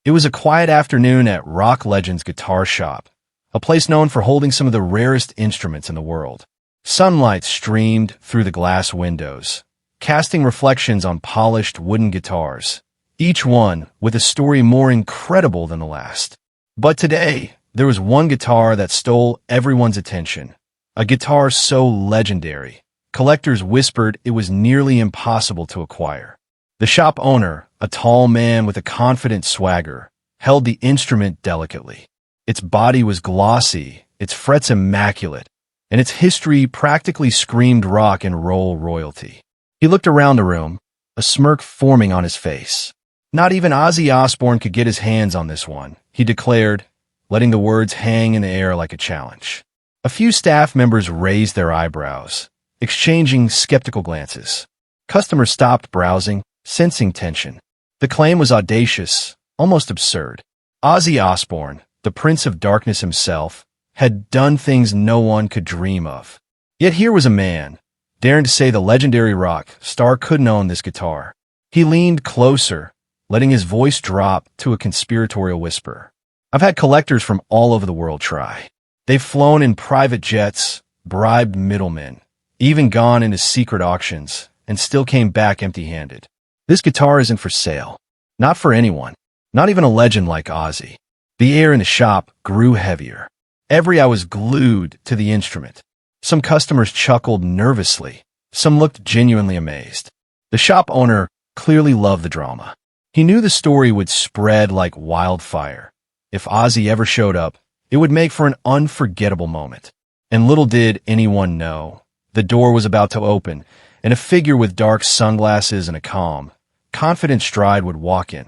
It was a quiet afternoon at rock legend's guitar shop, a place known for holding some of the rarest instruments in the world. Sunlight streamed through the glass windows, casting reflections on polished wooden guitars, each one with a story more incredible than the last. But today, there was one guitar that stole everyone's attention, a guitar so legendary, collectors whispered it was nearly impossible to acquire. The shop owner, a tall man with a confident swagger, held the instrument delicately. Its body was glossy, its frets immaculate, and its history practically screamed rock and roll royalty. He looked around the room, a smirk forming on his face. Not even Ozzy Osbourne could get his hands on this one, he declared, letting the words hang in the air like a challenge. A few staff members raised their eyebrows, exchanging skeptical glances. Customers stopped browsing, sensing tension. The claim was audacious, almost absurd. Ozzy Osbourne, the Prince of Darkness himself, had done things no one could dream of. Yet here was a man, daring to say the legendary rock star couldn't own this guitar. He leaned closer, letting his voice drop to a conspiratorial whisper. I've had collectors from all over the world try. They've flown in private jets, bribed middlemen, even gone into secret auctions, and still came back empty-handed. This guitar isn't for sale. Not for anyone. Not even a legend like Ozzy. The air in the shop grew heavier. Every eye was glued to the instrument. Some customers chuckled nervously. Some looked genuinely amazed. The shop owner clearly loved the drama. He knew the story would spread like wildfire. If Ozzy ever showed up, it would make for an unforgettable moment. And little did anyone know, the door was about to open, and a figure with dark sunglasses and a calm, confident stride would walk in.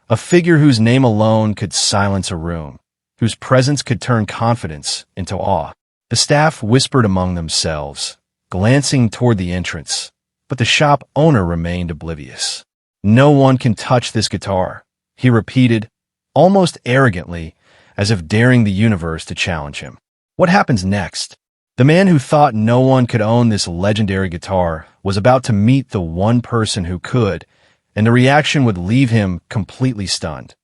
A figure whose name alone could silence a room, whose presence could turn confidence into awe. The staff whispered among themselves, glancing toward the entrance, but the shop owner remained oblivious. No one can touch this guitar, he repeated, almost arrogantly, as if daring the universe to challenge him. What happens next? The man who thought no one could own this legendary guitar was about to meet the one person who could, and the reaction would leave him completely stunned.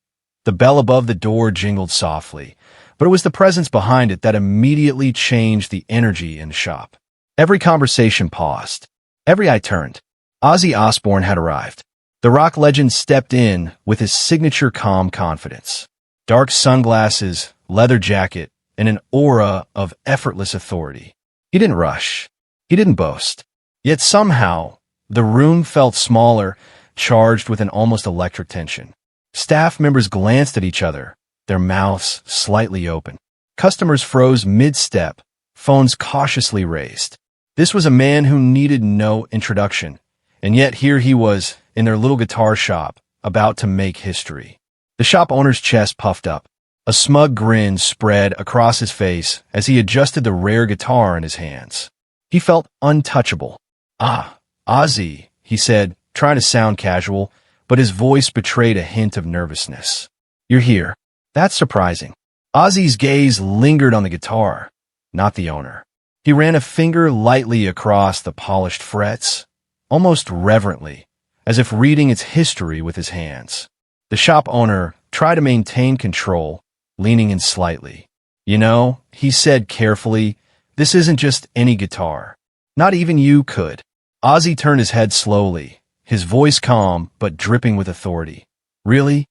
The bell above the door jingled softly, but it was the presence behind it that immediately changed the energy in the shop. Every conversation paused. Every eye turned. Ozzy Osbourne had arrived. The rock legend stepped in with his signature calm confidence. Dark sunglasses, leather jacket, and an aura of effortless authority. He didn't rush. He didn't boast. Yet somehow, the room felt smaller, charged with an almost electric tension. Staff members glanced at each other, their mouths slightly open. Customers froze mid-step, phones cautiously raised. This was a man who needed no introduction, and yet here he was, in their little guitar shop, about to make history. The shop owner's chest puffed up. A smug grin spread across his face as he adjusted the rare guitar in his hands. He felt untouchable. "Ah, Ozzy," he said, trying to sound casual, but his voice betrayed a hint of nervousness. "You're here. That's surprising." Ozzy's gaze lingered on the guitar, not the owner. He ran a finger lightly across the polished frets, almost reverently, as if reading its history with his hands. The shop owner tried to maintain control, leaning in slightly. "You know," he said carefully, "this isn't just any guitar. Not even you could." Ozzy turned his head slowly, his voice calm but dripping with authority. "Really?"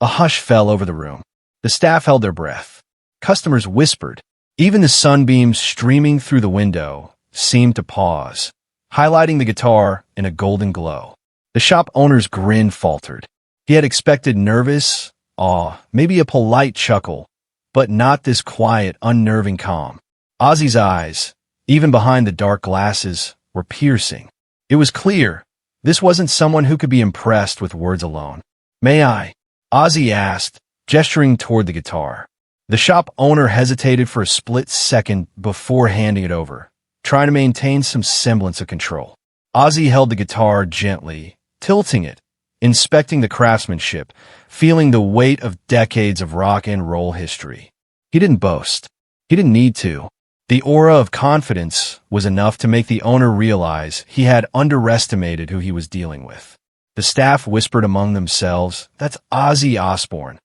A hush fell over the room. The staff held their breath. Customers whispered. Even the sunbeams streaming through the window seemed to pause, highlighting the guitar in a golden glow. The shop owner's grin faltered. He had expected nervous awe, maybe a polite chuckle, but not this quiet, unnerving calm. Ozzy's eyes, even behind the dark glasses, were piercing. It was clear this wasn't someone who could be impressed with words alone. "May I?" Ozzy asked, gesturing toward the guitar. The shop owner hesitated for a split second before handing it over, trying to maintain some semblance of control. Ozzy held the guitar gently, tilting it, inspecting the craftsmanship, feeling the weight of decades of rock and roll history. He didn't boast. He didn't need to. The aura of confidence was enough to make the owner realize he had underestimated who he was dealing with. The staff whispered among themselves, "That's Ozzy Osbourne,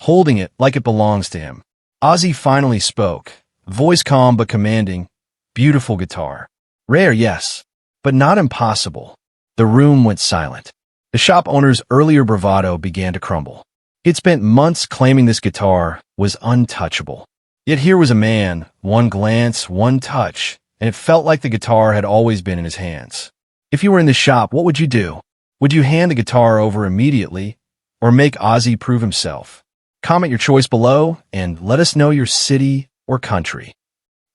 holding it like it belongs to him. Ozzy finally spoke, voice calm but commanding. Beautiful guitar. Rare, yes, but not impossible. The room went silent. The shop owner's earlier bravado began to crumble. He'd spent months claiming this guitar was untouchable. Yet here was a man, one glance, one touch, and it felt like the guitar had always been in his hands. If you were in the shop, what would you do? Would you hand the guitar over immediately, or make Ozzy prove himself? Comment your choice below, and let us know your city or country.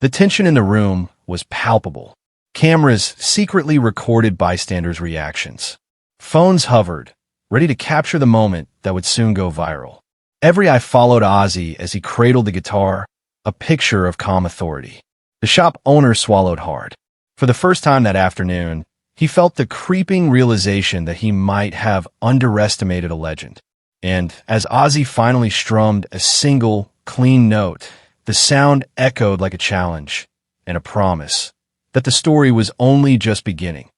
The tension in the room was palpable. Cameras secretly recorded bystanders' reactions. Phones hovered, ready to capture the moment that would soon go viral. Every eye followed Ozzy as he cradled the guitar, a picture of calm authority. The shop owner swallowed hard. For the first time that afternoon, he felt the creeping realization that he might have underestimated a legend. And as Ozzy finally strummed a single, clean note, the sound echoed like a challenge and a promise that the story was only just beginning.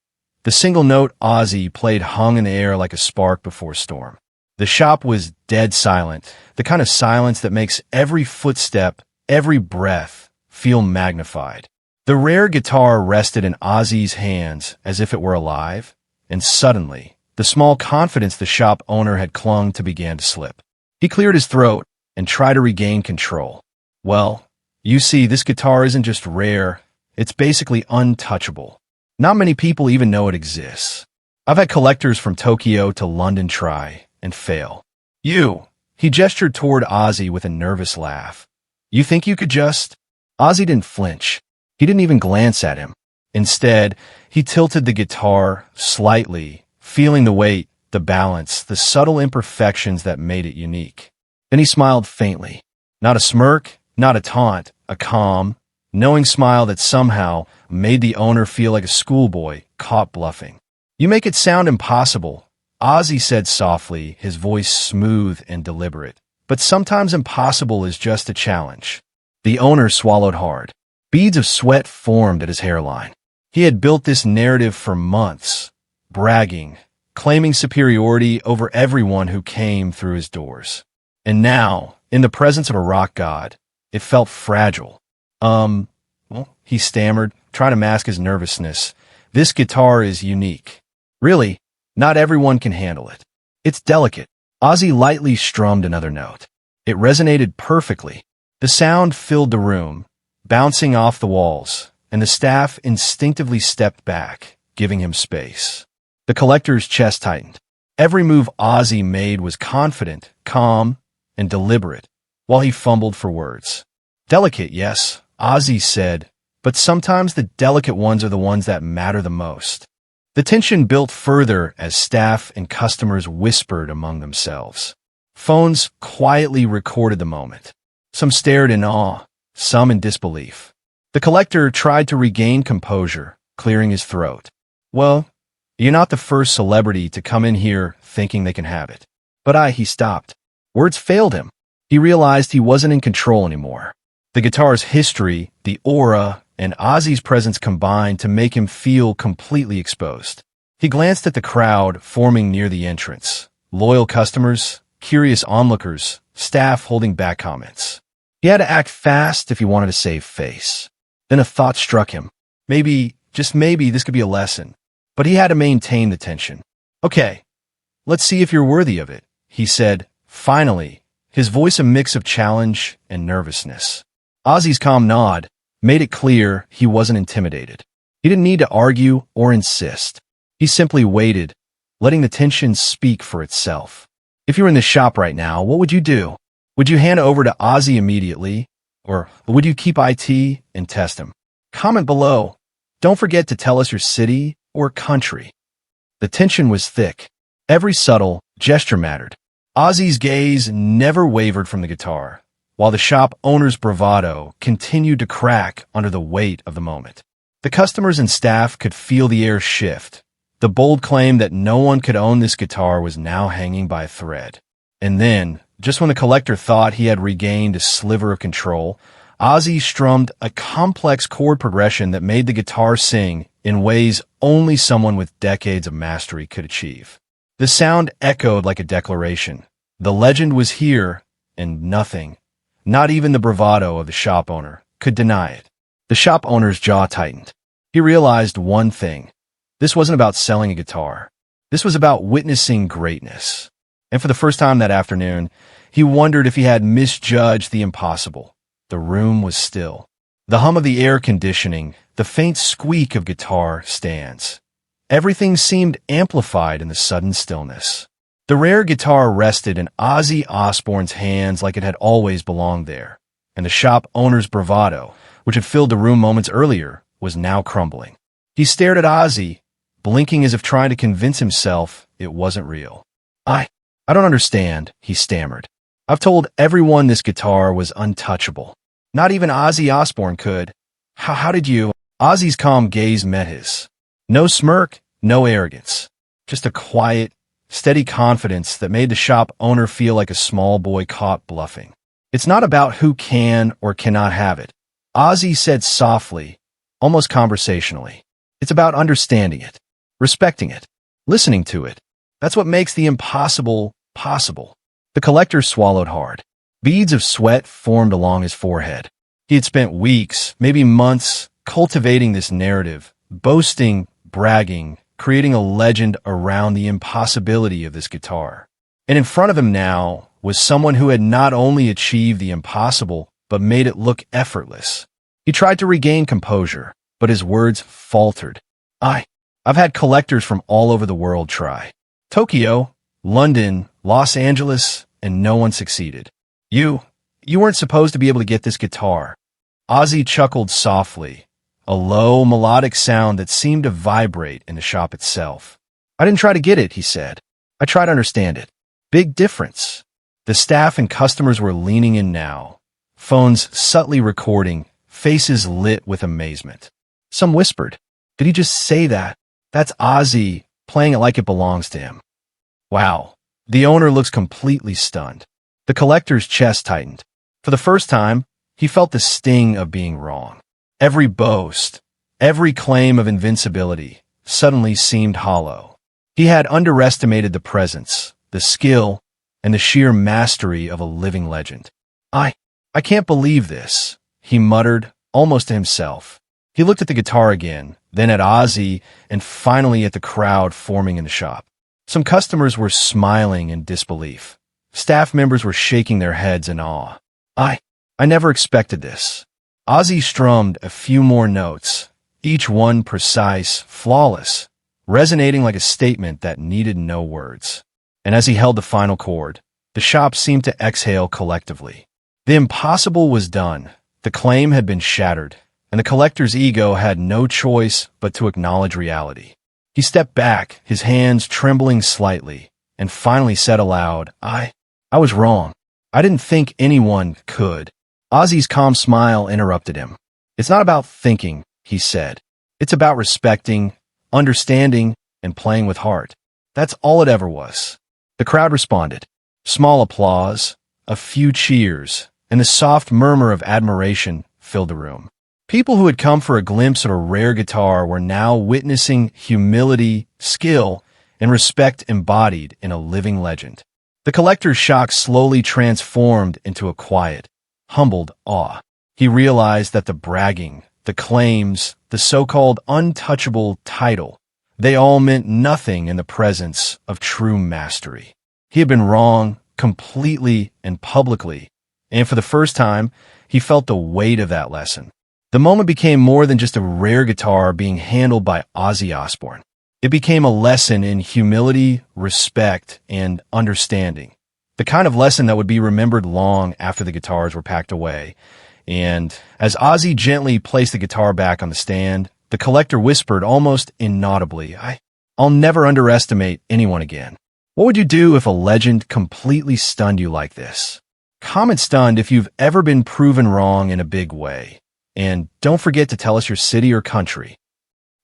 The single note Ozzy played hung in the air like a spark before a storm. The shop was dead silent, the kind of silence that makes every footstep, every breath, feel magnified. The rare guitar rested in Ozzy's hands as if it were alive, and suddenly, the small confidence the shop owner had clung to began to slip. He cleared his throat and tried to regain control. Well, you see, this guitar isn't just rare, it's basically untouchable. Not many people even know it exists. I've had collectors from Tokyo to London try and fail. He gestured toward Ozzy with a nervous laugh. You think you could just? Ozzy didn't flinch. He didn't even glance at him. Instead, he tilted the guitar slightly, feeling the weight, the balance, the subtle imperfections that made it unique. Then he smiled faintly. Not a smirk, not a taunt, a calm, knowing smile that somehow made the owner feel like a schoolboy caught bluffing. You make it sound impossible, Ozzy said softly, his voice smooth and deliberate. But sometimes impossible is just a challenge. The owner swallowed hard. Beads of sweat formed at his hairline. He had built this narrative for months, bragging, claiming superiority over everyone who came through his doors. And now, in the presence of a rock god, it felt fragile. He stammered, trying to mask his nervousness. This guitar is unique. Really, not everyone can handle it. It's delicate. Ozzy lightly strummed another note. It resonated perfectly. The sound filled the room, bouncing off the walls, and the staff instinctively stepped back, giving him space. The collector's chest tightened. Every move Ozzy made was confident, calm, and deliberate, while he fumbled for words. Delicate, yes, Ozzy said, but sometimes the delicate ones are the ones that matter the most. The tension built further as staff and customers whispered among themselves. Phones quietly recorded the moment. Some stared in awe, some in disbelief. The collector tried to regain composure, clearing his throat. Well, you're not the first celebrity to come in here thinking they can have it. But he stopped. Words failed him. He realized he wasn't in control anymore. The guitar's history, the aura, and Ozzy's presence combined to make him feel completely exposed. He glanced at the crowd forming near the entrance. Loyal customers, curious onlookers, staff holding back comments. He had to act fast if he wanted to save face. Then a thought struck him. Maybe, just maybe, this could be a lesson. But he had to maintain the tension. Okay, let's see if you're worthy of it, he said, finally, his voice a mix of challenge and nervousness. Ozzy's calm nod made it clear he wasn't intimidated. He didn't need to argue or insist. He simply waited, letting the tension speak for itself. If you were in the shop right now, what would you do? Would you hand over to Ozzy immediately? Or would you keep IT and test him? Comment below. Don't forget to tell us your city or country. The tension was thick. Every subtle gesture mattered. Ozzy's gaze never wavered from the guitar, while the shop owner's bravado continued to crack under the weight of the moment. The customers and staff could feel the air shift. The bold claim that no one could own this guitar was now hanging by a thread. And then, just when the collector thought he had regained a sliver of control, Ozzy strummed a complex chord progression that made the guitar sing in ways only someone with decades of mastery could achieve. The sound echoed like a declaration. The legend was here, and nothing, not even the bravado of the shop owner, could deny it. The shop owner's jaw tightened. He realized one thing. This wasn't about selling a guitar. This was about witnessing greatness. And for the first time that afternoon, he wondered if he had misjudged the impossible. The room was still. The hum of the air conditioning, the faint squeak of guitar stands. Everything seemed amplified in the sudden stillness. The rare guitar rested in Ozzy Osbourne's hands like it had always belonged there, and the shop owner's bravado, which had filled the room moments earlier, was now crumbling. He stared at Ozzy, blinking as if trying to convince himself it wasn't real. I don't understand, he stammered. I've told everyone this guitar was untouchable. Not even Ozzy Osbourne could. How did you? Ozzy's calm gaze met his. No smirk, no arrogance. Just a quiet, steady confidence that made the shop owner feel like a small boy caught bluffing. It's not about who can or cannot have it, Ozzy said softly, almost conversationally. It's about understanding it, respecting it, listening to it. That's what makes the impossible possible. The collector swallowed hard. Beads of sweat formed along his forehead. He had spent weeks, maybe months, cultivating this narrative, boasting, bragging, creating a legend around the impossibility of this guitar. And in front of him now was someone who had not only achieved the impossible, but made it look effortless. He tried to regain composure, but his words faltered. I've had collectors from all over the world try. Tokyo, London, Los Angeles, and no one succeeded. You weren't supposed to be able to get this guitar. Ozzy chuckled softly, a low, melodic sound that seemed to vibrate in the shop itself. I didn't try to get it, he said. I tried to understand it. Big difference. The staff and customers were leaning in now, phones subtly recording, faces lit with amazement. Some whispered, did he just say that? That's Ozzy, playing it like it belongs to him. Wow. The owner looks completely stunned. The collector's chest tightened. For the first time, he felt the sting of being wrong. Every boast, every claim of invincibility, suddenly seemed hollow. He had underestimated the presence, the skill, and the sheer mastery of a living legend. I can't believe this, he muttered, almost to himself. He looked at the guitar again, then at Ozzy, and finally at the crowd forming in the shop. Some customers were smiling in disbelief. Staff members were shaking their heads in awe. I never expected this. Ozzy strummed a few more notes, each one precise, flawless, resonating like a statement that needed no words. And as he held the final chord, the shop seemed to exhale collectively. The impossible was done. The claim had been shattered, and the collector's ego had no choice but to acknowledge reality. He stepped back, his hands trembling slightly, and finally said aloud, I was wrong. I didn't think anyone could. Ozzy's calm smile interrupted him. It's not about thinking, he said. It's about respecting, understanding, and playing with heart. That's all it ever was. The crowd responded. Small applause, a few cheers, and the soft murmur of admiration filled the room. People who had come for a glimpse of a rare guitar were now witnessing humility, skill, and respect embodied in a living legend. The collector's shock slowly transformed into a quiet, humbled awe. He realized that the bragging, the claims, the so-called untouchable title, they all meant nothing in the presence of true mastery. He had been wrong, completely and publicly, and for the first time, he felt the weight of that lesson. The moment became more than just a rare guitar being handled by Ozzy Osbourne. It became a lesson in humility, respect, and understanding. The kind of lesson that would be remembered long after the guitars were packed away. And as Ozzy gently placed the guitar back on the stand, the collector whispered almost inaudibly, I'll never underestimate anyone again. What would you do if a legend completely stunned you like this? Comment stunned if you've ever been proven wrong in a big way. And don't forget to tell us your city or country.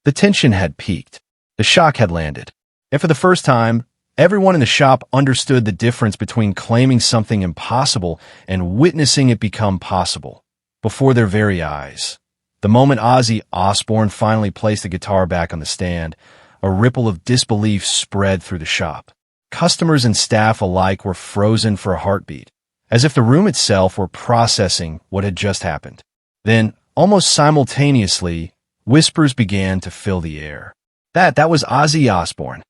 The tension had peaked. The shock had landed. And for the first time, everyone in the shop understood the difference between claiming something impossible and witnessing it become possible before their very eyes. The moment Ozzy Osbourne finally placed the guitar back on the stand, a ripple of disbelief spread through the shop. Customers and staff alike were frozen for a heartbeat, as if the room itself were processing what had just happened. Then, almost simultaneously, whispers began to fill the air. That was Ozzy Osbourne.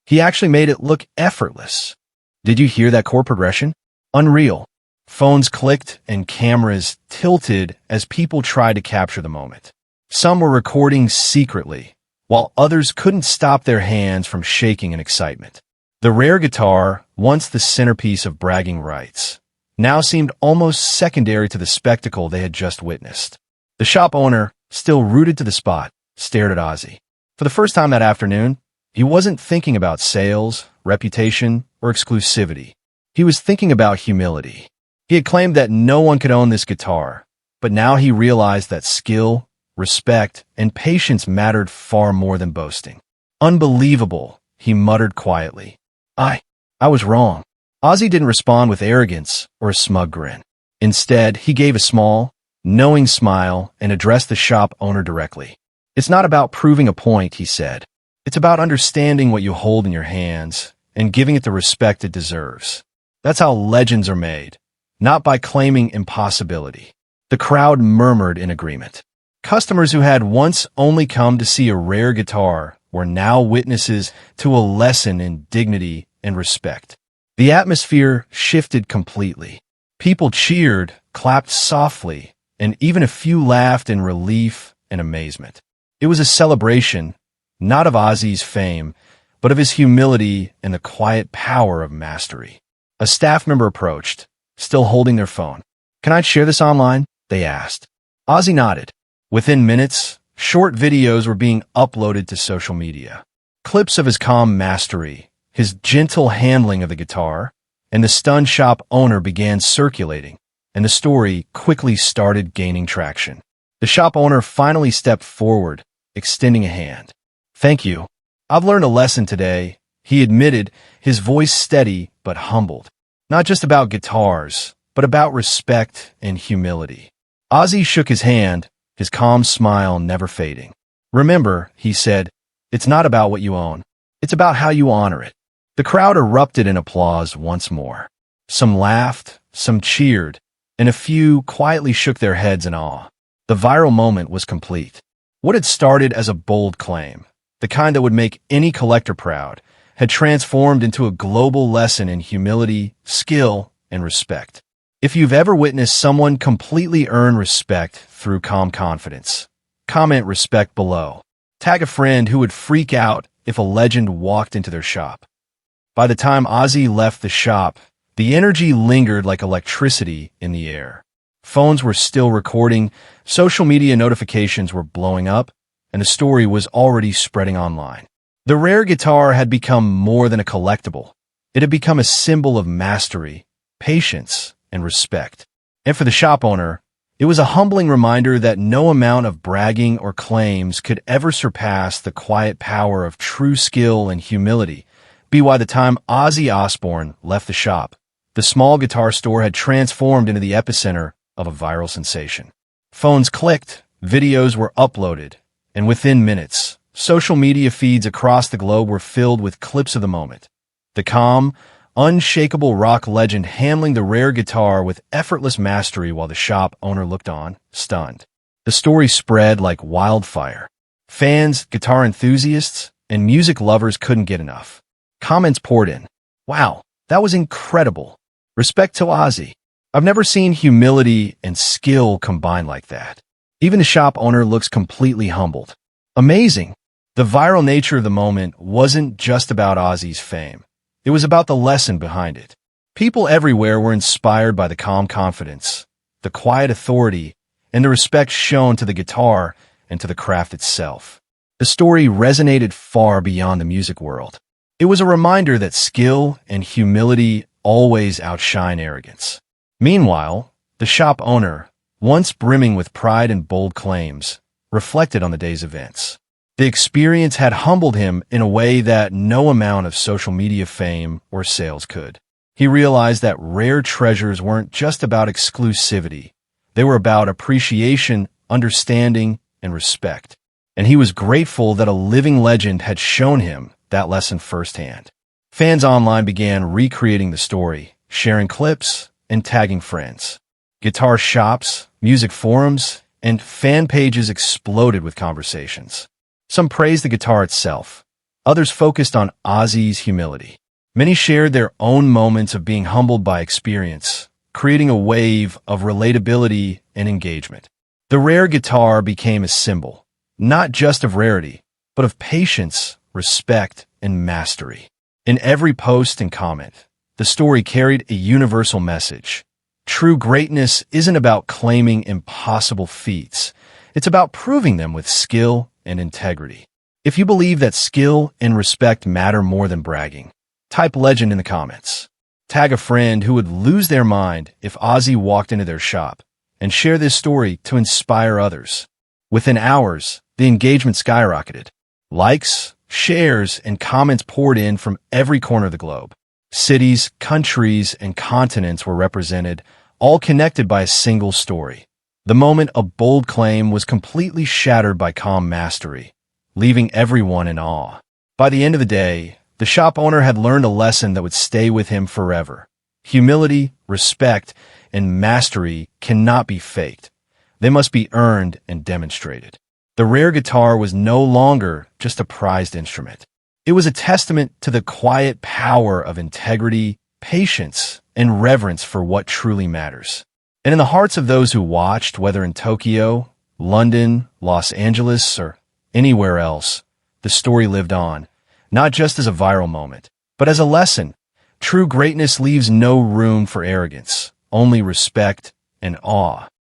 He actually made it look effortless. Did you hear that chord progression? Unreal. Phones clicked and cameras tilted as people tried to capture the moment. Some were recording secretly, while others couldn't stop their hands from shaking in excitement. The rare guitar, once the centerpiece of bragging rights, now seemed almost secondary to the spectacle they had just witnessed. The shop owner, still rooted to the spot, stared at Ozzy. For the first time that afternoon, he wasn't thinking about sales, reputation, or exclusivity. He was thinking about humility. He had claimed that no one could own this guitar, but now he realized that skill, respect, and patience mattered far more than boasting. Unbelievable, he muttered quietly. I was wrong. Ozzy didn't respond with arrogance or a smug grin. Instead, he gave a small, knowing smile and addressed the shop owner directly. It's not about proving a point, he said. It's about understanding what you hold in your hands and giving it the respect it deserves. That's how legends are made, not by claiming impossibility. The crowd murmured in agreement. Customers who had once only come to see a rare guitar were now witnesses to a lesson in dignity and respect. The atmosphere shifted completely. People cheered, clapped softly, and even a few laughed in relief and amazement. It was a celebration, not of Ozzy's fame, but of his humility and the quiet power of mastery. A staff member approached, still holding their phone. "Can I share this online?" they asked. Ozzy nodded. Within minutes, short videos were being uploaded to social media. Clips of his calm mastery, his gentle handling of the guitar, and the stunned shop owner began circulating, and the story quickly started gaining traction. The shop owner finally stepped forward, extending a hand. "Thank you. I've learned a lesson today," he admitted, his voice steady but humbled. Not just about guitars, but about respect and humility. Ozzy shook his hand, his calm smile never fading. "Remember," he said, "it's not about what you own. It's about how you honor it." The crowd erupted in applause once more. Some laughed, some cheered, and a few quietly shook their heads in awe. The viral moment was complete. What had started as a bold claim, the kind that would make any collector proud, had transformed into a global lesson in humility, skill, and respect. If you've ever witnessed someone completely earn respect through calm confidence, comment respect below. Tag a friend who would freak out if a legend walked into their shop. By the time Ozzy left the shop, the energy lingered like electricity in the air. Phones were still recording, social media notifications were blowing up, and the story was already spreading online. The rare guitar had become more than a collectible. It had become a symbol of mastery, patience, and respect. And for the shop owner, it was a humbling reminder that no amount of bragging or claims could ever surpass the quiet power of true skill and humility. By the time Ozzy Osbourne left the shop, the small guitar store had transformed into the epicenter of a viral sensation. Phones clicked, videos were uploaded, and within minutes, social media feeds across the globe were filled with clips of the moment. The calm, unshakable rock legend handling the rare guitar with effortless mastery while the shop owner looked on, stunned. The story spread like wildfire. Fans, guitar enthusiasts, and music lovers couldn't get enough. Comments poured in. "Wow, that was incredible. Respect to Ozzy. I've never seen humility and skill combined like that." Even the shop owner looks completely humbled. Amazing. The viral nature of the moment wasn't just about Ozzy's fame. It was about the lesson behind it. People everywhere were inspired by the calm confidence, the quiet authority, and the respect shown to the guitar and to the craft itself. The story resonated far beyond the music world. It was a reminder that skill and humility always outshine arrogance. Meanwhile, the shop owner, once brimming with pride and bold claims, reflected on the day's events. The experience had humbled him in a way that no amount of social media fame or sales could. He realized that rare treasures weren't just about exclusivity. They were about appreciation, understanding, and respect. And he was grateful that a living legend had shown him that lesson firsthand. Fans online began recreating the story, sharing clips, and tagging friends. Guitar shops, music forums, and fan pages exploded with conversations. Some praised the guitar itself. Others focused on Ozzy's humility. Many shared their own moments of being humbled by experience, creating a wave of relatability and engagement. The rare guitar became a symbol, not just of rarity, but of patience, respect, and mastery. In every post and comment, the story carried a universal message. True greatness isn't about claiming impossible feats. It's about proving them with skill and integrity. If you believe that skill and respect matter more than bragging, type legend in the comments. Tag a friend who would lose their mind if Ozzy walked into their shop, and share this story to inspire others. Within hours, the engagement skyrocketed. Likes, shares, and comments poured in from every corner of the globe. Cities, countries, and continents were represented, all connected by a single story. The moment a bold claim was completely shattered by calm mastery, leaving everyone in awe. By the end of the day, the shop owner had learned a lesson that would stay with him forever. Humility, respect, and mastery cannot be faked. They must be earned and demonstrated. The rare guitar was no longer just a prized instrument. It was a testament to the quiet power of integrity, patience, and reverence for what truly matters. And in the hearts of those who watched, whether in Tokyo, London, Los Angeles, or anywhere else, the story lived on, not just as a viral moment, but as a lesson. True greatness leaves no room for arrogance, only respect and awe.